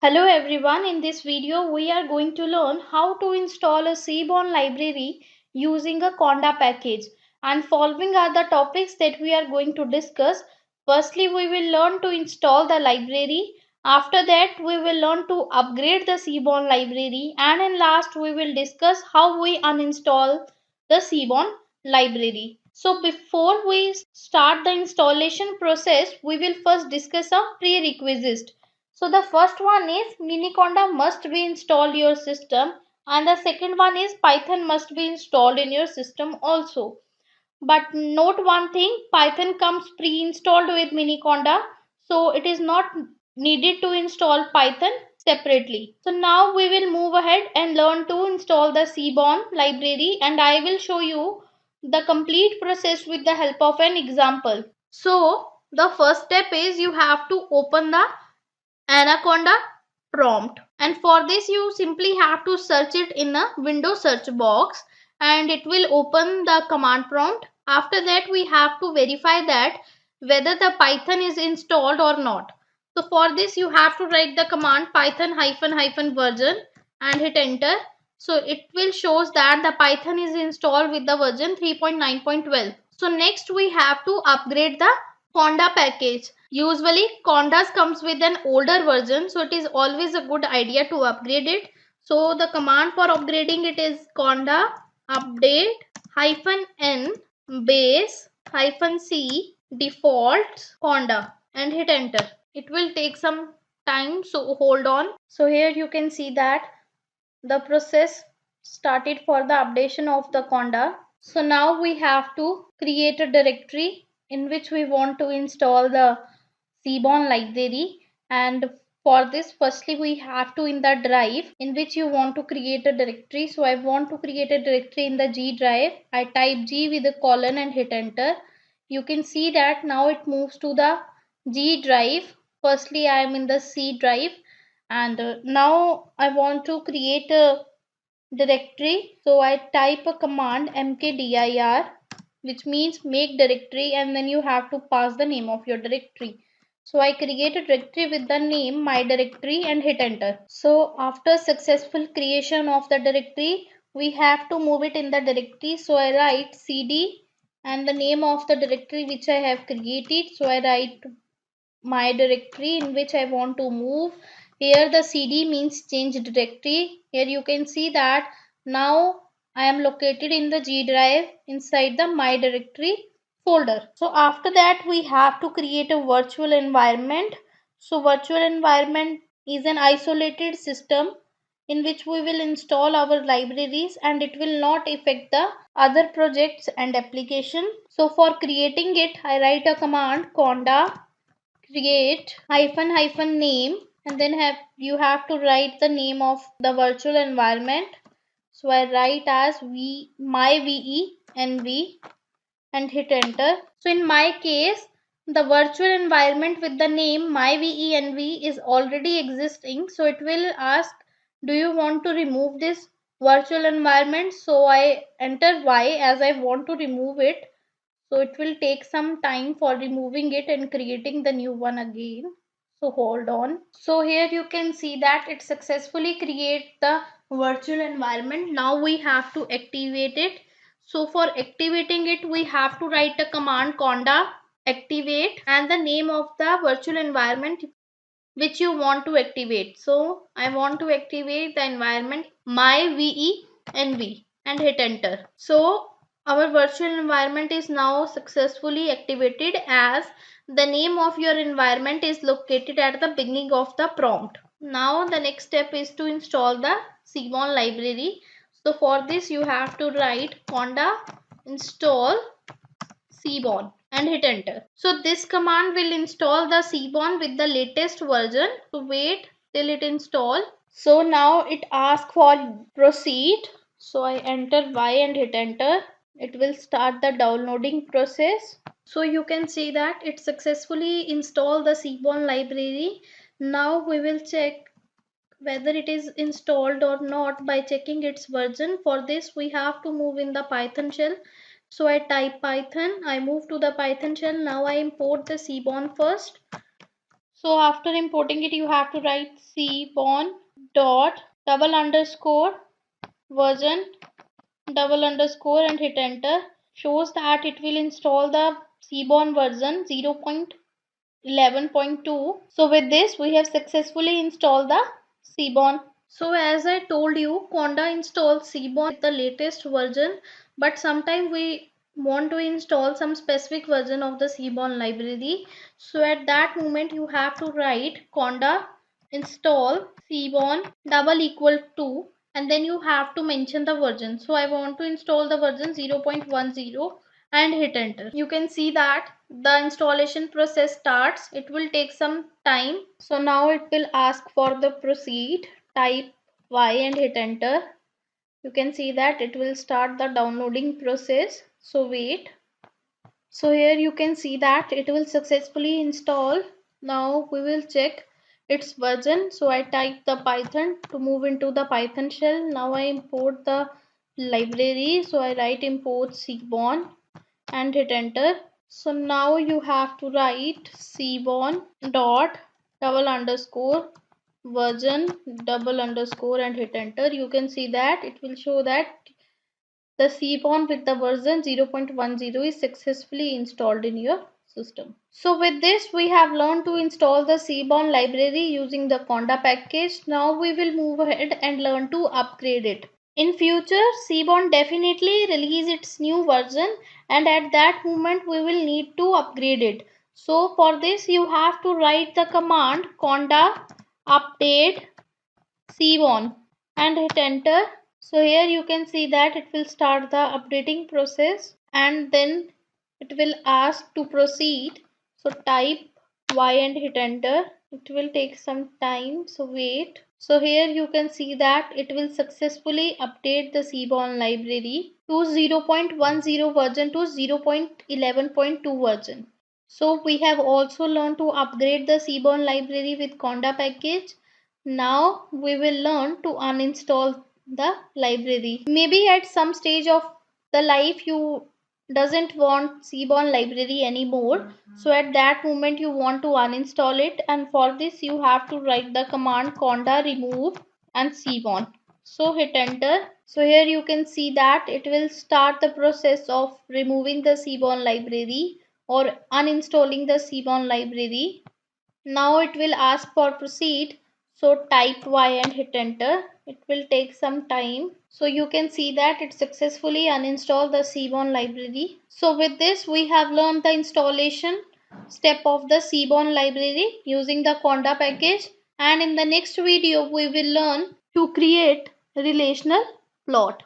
Hello everyone, in this video we are going to learn how to install a Seaborn library using a Conda package, and following are the topics that we are going to discuss. Firstly, we will learn to install the library. After that, we will learn to upgrade the Seaborn library, and in last we will discuss how we uninstall the Seaborn library. So before we start the installation process, we will first discuss a prerequisite. So the first one is Miniconda must be installed your system, and the second one is Python must be installed in your system also. But note one thing, Python comes pre-installed with Miniconda, so it is not needed to install Python separately. So now we will move ahead and learn to install the Seaborn library, and I will show you the complete process with the help of an example. So the first step is you have to open the Anaconda prompt, and for this you simply have to search it in a window search box and it will open the command prompt. After that we have to verify that whether the Python is installed or not. So for this you have to write the command python hyphen version and hit enter. So it will shows that the Python is installed with the version 3.9.12. So next we have to upgrade the Conda package. Usually Condas comes with an older version, so it is always a good idea to upgrade it. So the command for upgrading it is Conda update -n base -c defaults Conda and hit enter. It will take some time, so hold on. So here you can see that the process started for the updation of the Conda. So now we have to create a directory in which we want to install the Seaborn library, and for this firstly we have to in the drive in which you want to create a directory. So I want to create a directory in the G drive. I type G with a colon and hit enter. You can see that now it moves to the G drive. Firstly I am in the C drive, and now I want to create a directory. So I type a command mkdir, which means make directory, and then you have to pass the name of your directory. So I create a directory with the name my directory and hit enter. So after successful creation of the directory, we have to move it in the directory. So I write cd and the name of the directory which I have created. So I write my directory in which I want to move. Here the cd means change directory. Here you can see that now I am located in the G drive inside the my directory folder. So after that we have to create a virtual environment. So virtual environment is an isolated system in which we will install our libraries and it will not affect the other projects and application. So for creating it I write a command conda create --name, and then you have to write the name of the virtual environment. So I write as myvenv and hit enter. So in my case the virtual environment with the name myvenv is already existing, so it will ask do you want to remove this virtual environment. So I enter y as I want to remove it, so it will take some time for removing it and creating the new one again. So hold on. So here you can see that it successfully create the virtual environment. Now we have to activate it. So for activating it we have to write a command conda activate and the name of the virtual environment which you want to activate. So I want to activate the environment myvenv and hit enter. So our virtual environment is now successfully activated as the name of your environment is located at the beginning of the prompt. Now the next step is to install the Seaborn library. So for this you have to write conda install Seaborn and hit enter. So this command will install the Seaborn with the latest version. So wait till it install. So now it asks for proceed. So I enter Y and hit enter. It will start the downloading process. So you can see that it successfully installed the Seaborn library. Now we will check whether it is installed or not by checking its version. For this we have to move in the Python shell. So I type Python, I move to the Python shell. Now I import the Seaborn first. So after importing it, you have to write Seaborn dot double underscore version double underscore and hit enter. Shows that it will install the Seaborn version 0.11.2. So with this we have successfully installed the Seaborn. So as I told you, Conda installs Seaborn with the latest version, but sometimes we want to install some specific version of the Seaborn library. So at that moment you have to write Conda install Seaborn double equal to, and then you have to mention the version. So I want to install the version 0.10 and hit enter. You can see that the installation process starts. It will take some time. So now it will ask for the proceed. Type Y and hit enter. You can see that it will start the downloading process. So wait. So here you can see that it will successfully install. Now we will check its version. So I type the Python to move into the Python shell. Now I import the library. So I write import Seaborn and hit enter. So now you have to write Seaborn dot double underscore version double underscore and hit enter. You can see that it will show that the Seaborn with the version 0.10 is successfully installed in your system. So with this we have learned to install the Seaborn library using the Conda package. Now we will move ahead and learn to upgrade it. In future, Seaborn definitely release its new version, and at that moment we will need to upgrade it. So for this you have to write the command conda update Seaborn and hit enter. So here you can see that it will start the updating process and then it will ask to proceed. So type Y and hit enter. It will take some time, so wait. So here you can see that it will successfully update the Seaborn library to 0.10 version to 0.11.2 version. So we have also learned to upgrade the Seaborn library with Conda package. Now we will learn to uninstall the library. Maybe at some stage of the life you doesn't want Seaborn library anymore. So at that moment you want to uninstall it, and for this you have to write the command conda remove and Seaborn. So hit enter. So here you can see that it will start the process of removing the Seaborn library or uninstalling the Seaborn library. Now it will ask for proceed. So type Y and hit enter. It will take some time. So you can see that it successfully uninstalled the Seaborn library. So with this we have learned the installation step of the Seaborn library using the Conda package, and in the next video we will learn to create relational plot.